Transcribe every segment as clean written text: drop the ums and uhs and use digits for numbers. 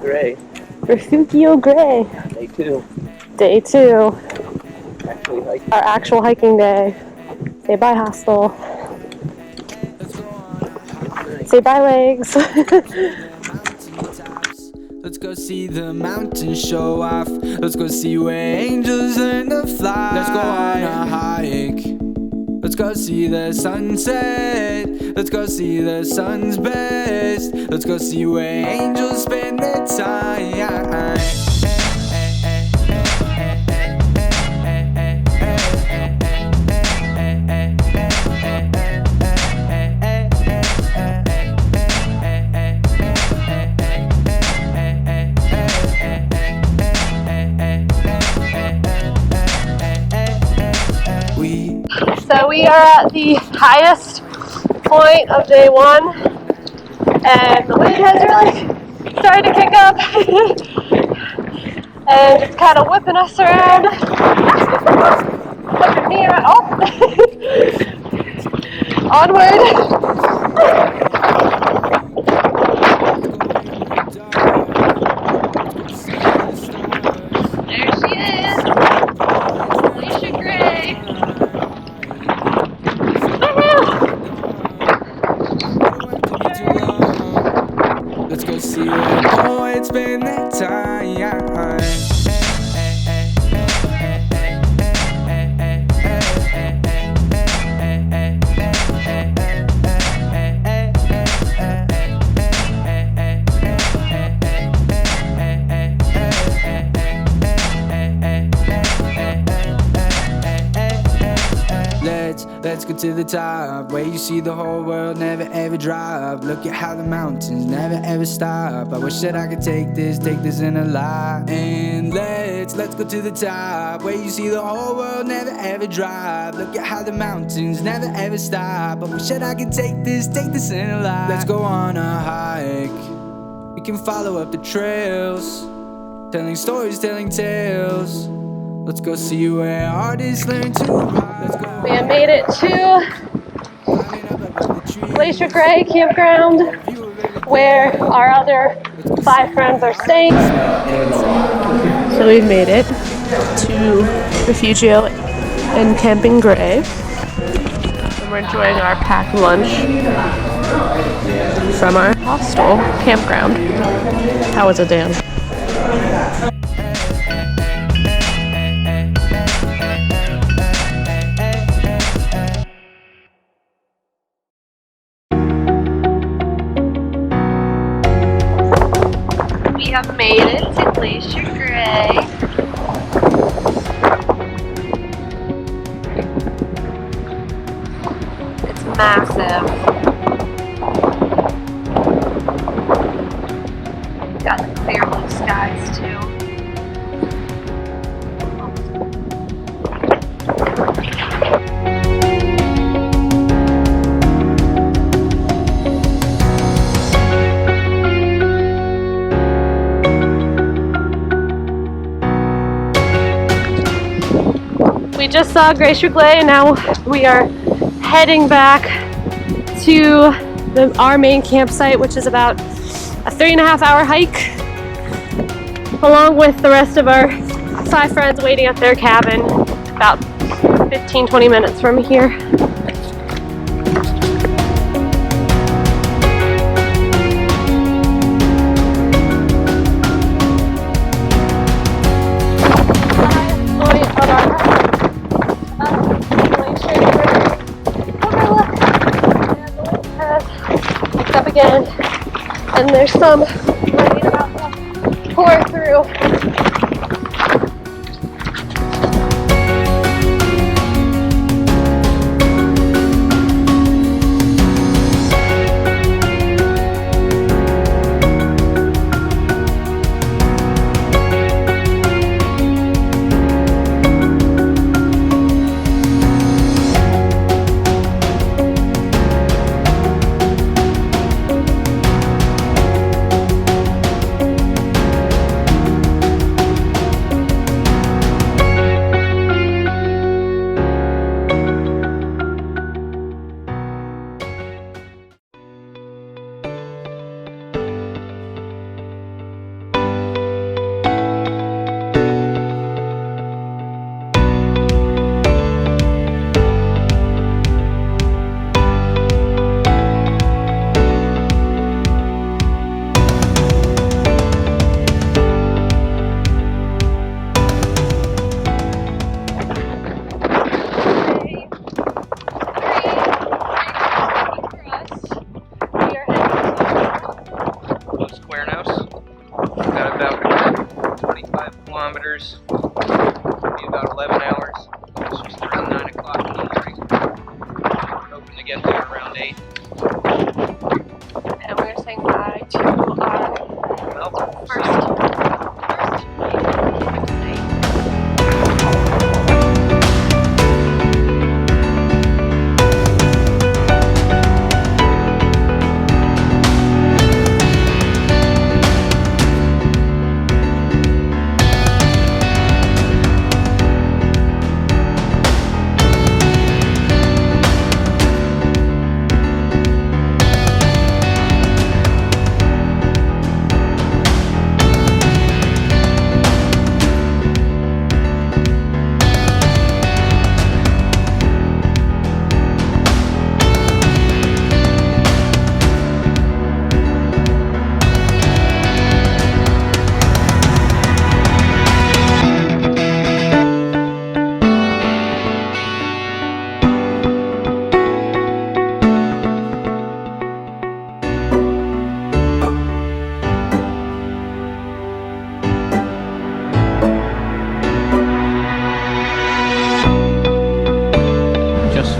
Gray. Refugio Gray. Day 2. Day 2. Actually hiking. Our actual hiking day. Say bye, hostel. Say bye, legs. Let's go see the mountains show off. Let's go see where angels learn to fly. Let's go on a hike. Let's go see the sunset. Let's go see the sun's best. Let's go see where angels spend their time. So we are at the highest point of day 1, and the wind has really started to kick up, and it's kind of whipping us around. Whipping me around. Oh! Onward! There she is! Alicia Gray! Let's go see where poets spend their time. Let's go to the top, where you see the whole world never ever drop. Look at how the mountains never ever stop. I wish that I could take this in a lot. And let's go to the top, where you see the whole world never ever drop. Look at how the mountains never ever stop. I wish that I could take this in a lot. Let's go on a hike. We can follow up the trails, telling stories, telling tales. Let's go see where artists learn to write. Let's go. We have made it to Glacier Gray Campground, where our other 5 friends are staying. So we've made it to Refugio and Camping Gray. And we're enjoying our packed lunch from our hostel campground. How was it, Dan? We have made it to Glacier Gray. It's massive. Got the clear blue skies too. We just saw Glacier Gray, and now we are heading back to our main campsite, which is about a 3.5-hour hike, along with the rest of our 5 friends waiting at their cabin about 15-20 minutes from here. Again, and there's some rain about to pour through.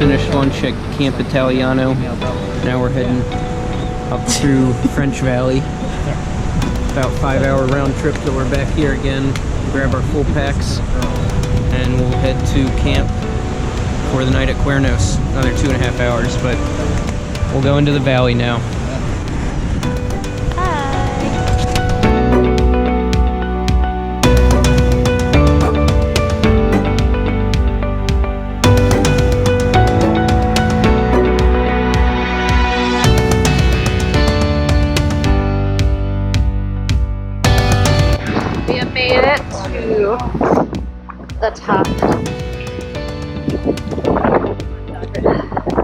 finished lunch at Camp Italiano. Now we're heading up through French Valley. About 5-hour round trip till we're back here again. Grab our full packs and we'll head to camp for the night at Cuernos. Another 2.5 hours, but we'll go into the valley now. We have made it to the top.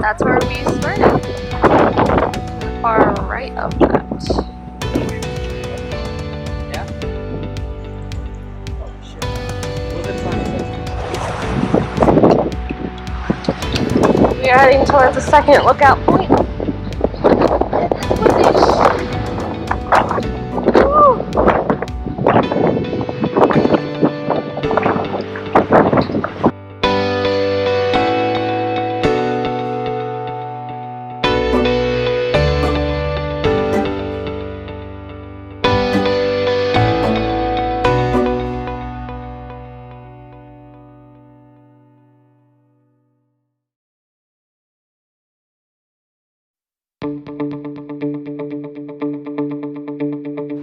That's where we started. Far right of that. We are heading towards the second lookout point.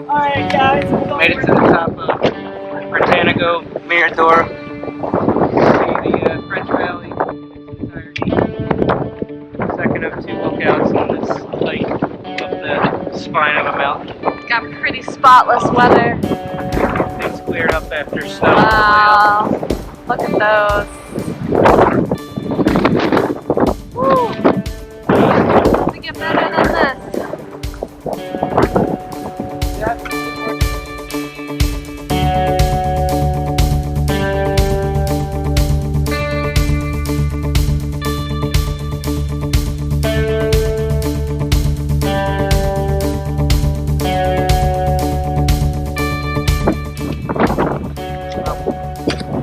Alright guys, Made it to the top of Patagonia, Mirador. See the French Valley in its entirety. Second of 2 lookouts on this hike up the spine of a mountain. got pretty spotless weather. It's cleared up after snow. Wow, look at those. Woo. We get better than this.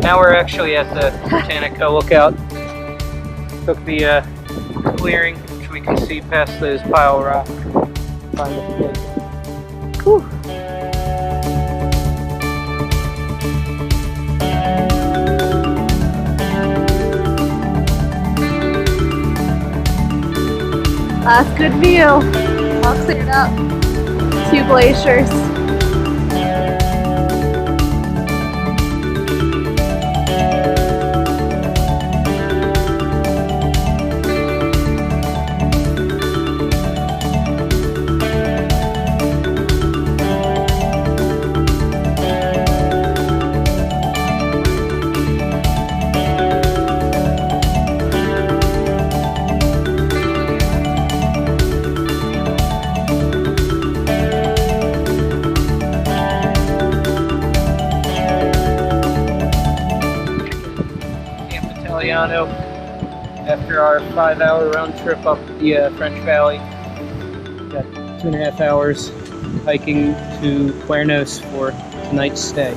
Now we're actually at the Botanica lookout. Took the clearing, which we can see past those pile rocks. Find the pig. Whew. That's good view. All cleared up. 2 glaciers. After our 5-hour round trip up the French Valley. Got 2.5 hours hiking to Cuernos for tonight's stay.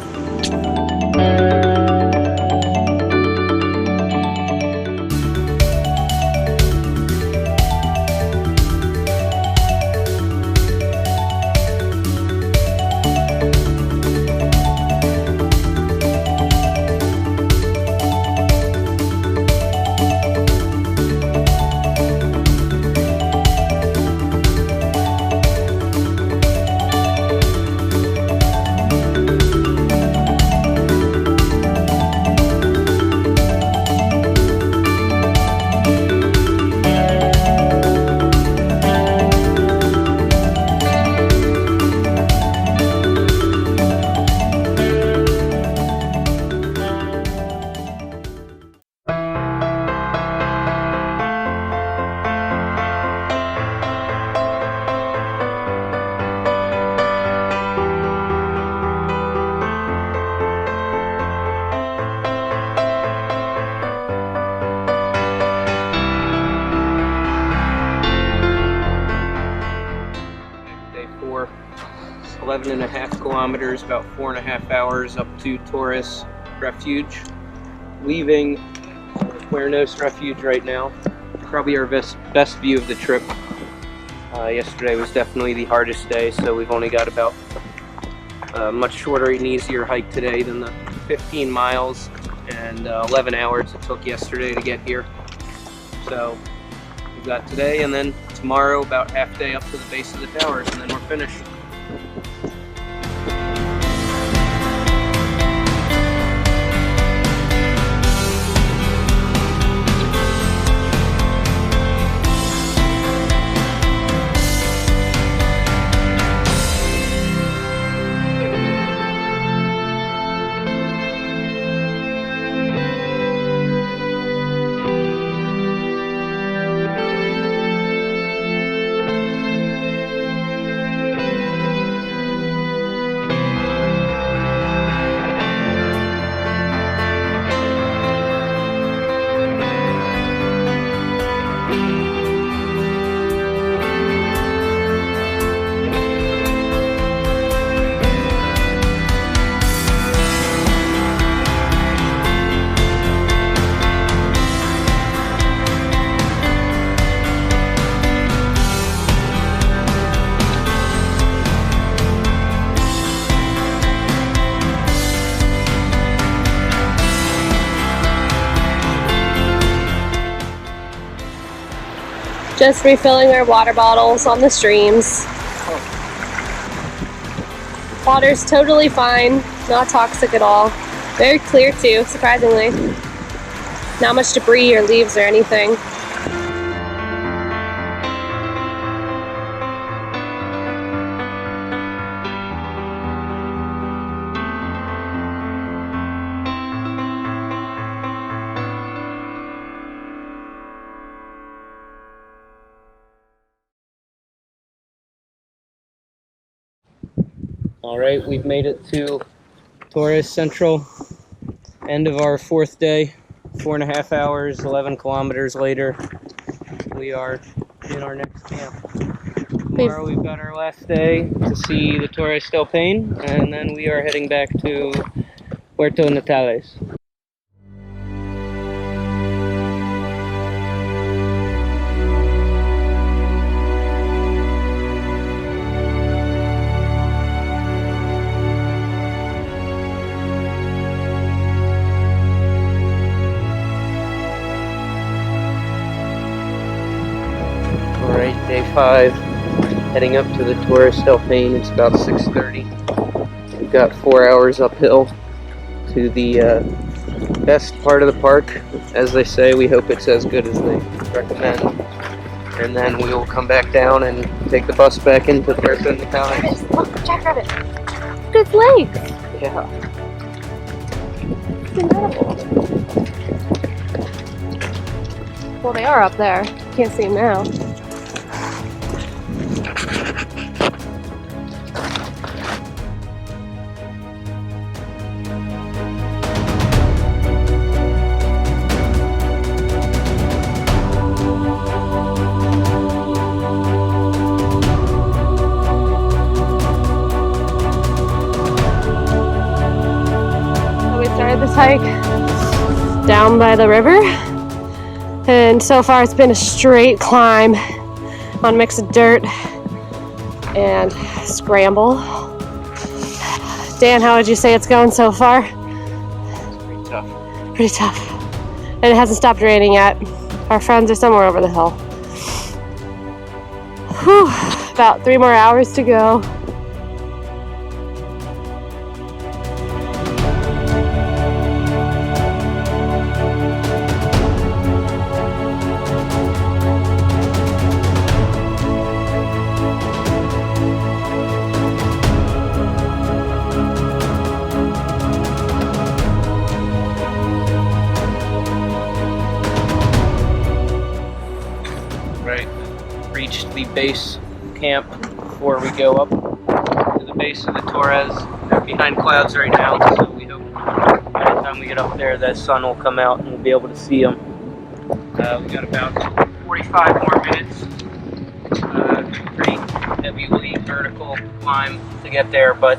Day 4, 11.5 kilometers, about 4.5 hours up to Torres Refuge. Leaving Cuernos Refuge right now. probably our best view of the trip. Yesterday was definitely the hardest day, so we've only got about a much shorter and easier hike today than the 15 miles and 11 hours it took yesterday to get here. So we've got today and then tomorrow about half day up to the base of the towers, and then we're finished. Just refilling our water bottles on the streams. Water's totally fine, not toxic at all. Very clear too, surprisingly. Not much debris or leaves or anything. All right, we've made it to Torres Central, end of our 4th day, 4.5 hours, 11 kilometers later. We are in our next camp. Tomorrow we've got our last day to see the Torres del Paine, and then we are heading back to Puerto Natales. Alright, day 5, heading up to the Torres del Paine. It's about 6:30. We've got 4 hours uphill to the best part of the park. As they say, we hope it's as good as they recommend. And then we will come back down and take the bus back into Puerto Natales. Look, jackrabbit! Look at his legs! Yeah. It's incredible. Well, they are up there. Can't see them now. This hike down by the river, and so far it's been a straight climb on mix of dirt and scramble. Dan, how would you say it's going so far? It's pretty tough. Pretty tough. And it hasn't stopped raining yet. Our friends are somewhere over the hill. Whew, about 3 more hours to go. Reached the base camp before we go up to the base of the Torres. They're behind clouds right now, so we hope by the time we get up there the sun will come out and we'll be able to see them. We got about 45 more minutes. Pretty heavily vertical climb to get there, but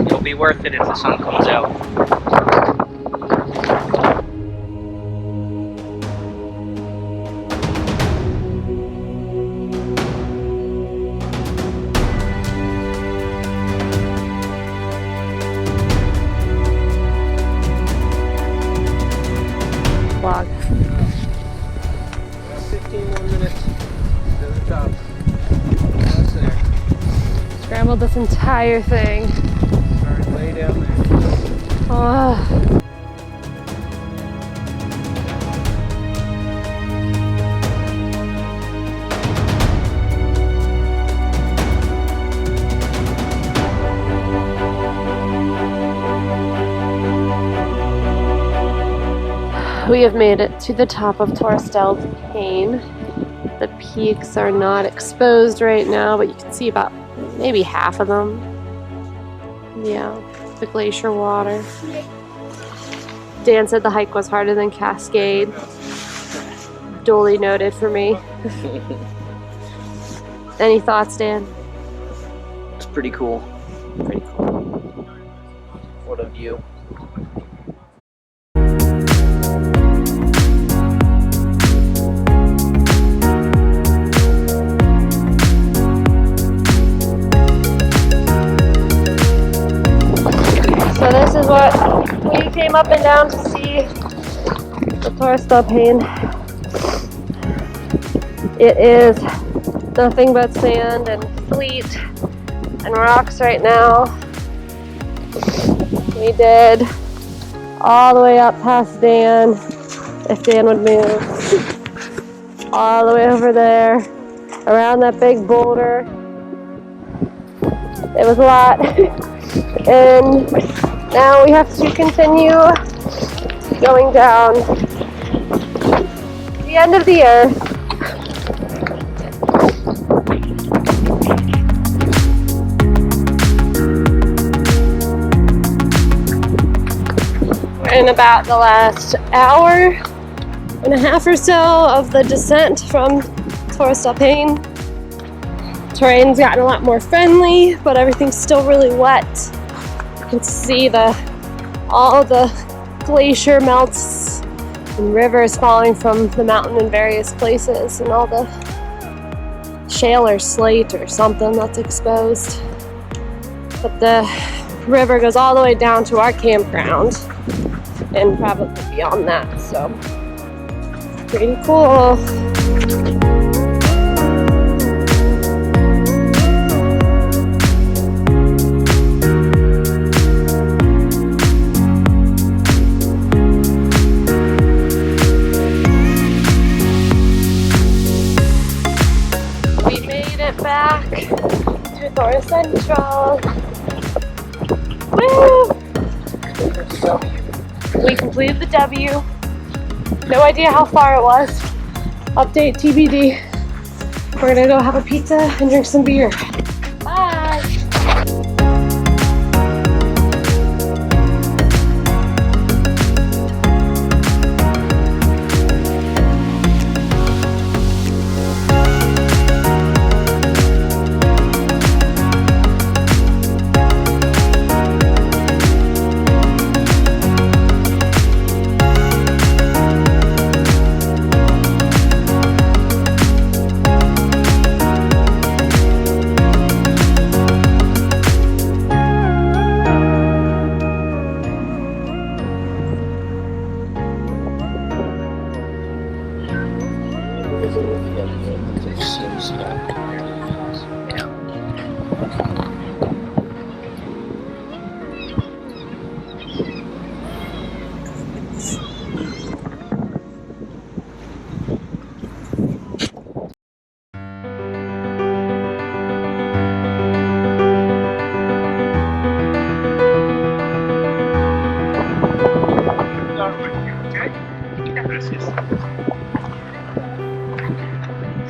it'll be worth it if the sun comes out. top. That's there. Scrambled this entire thing. Alright, lay down there. Oh. We have made it to the top of Torres del Paine. The peaks are not exposed right now, but you can see about maybe half of them. Yeah, the glacier water. Dan said the hike was harder than Cascade. Duly noted for me. Any thoughts, Dan? It's pretty cool. Pretty cool. What a view. So this is what we came up and down to see the Torres del Paine. It is nothing but sand and sleet and rocks right now. We did all the way up past Dan, if Dan would move. All the way over there, around that big boulder. It was a lot. And now we have to continue going down the end of the earth. We're in about the last hour and a half or so of the descent from Torres del Paine. Terrain's gotten a lot more friendly, but everything's still really wet. You can see all the glacier melts and rivers falling from the mountain in various places, and all the shale or slate or something that's exposed. But the river goes all the way down to our campground and probably beyond that, so pretty cool. Back to Torres Central. Woo! We completed the W. No idea how far it was. Update TBD. We're gonna go have a pizza and drink some beer. Bye!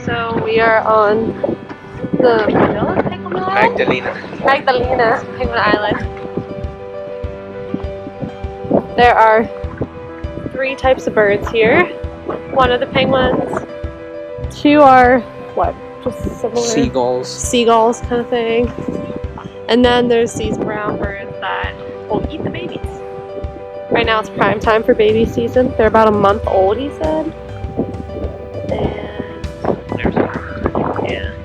So we are on the Magdalena Penguin Island. There are 3 types of birds here. One of the penguins. 2 are what? Just similar seagulls kind of thing. And then there's these brown birds that will eat the babies. Right now it's prime time for baby season. They're about a month old, he said. And yeah.